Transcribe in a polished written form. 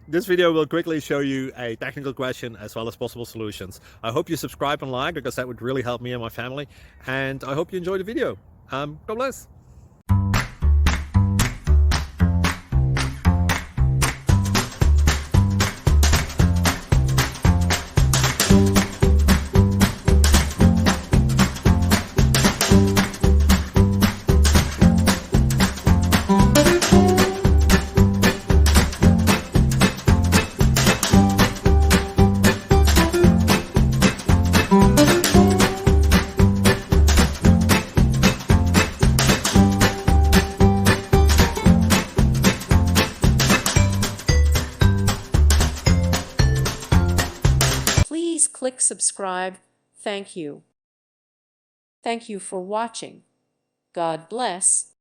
This video will quickly show you a technical question as well as possible solutions. I hope you subscribe and like, because that would really help me and my family. And I hope you enjoy the video. God bless. Please click subscribe. Thank you. Thank you for watching. God bless.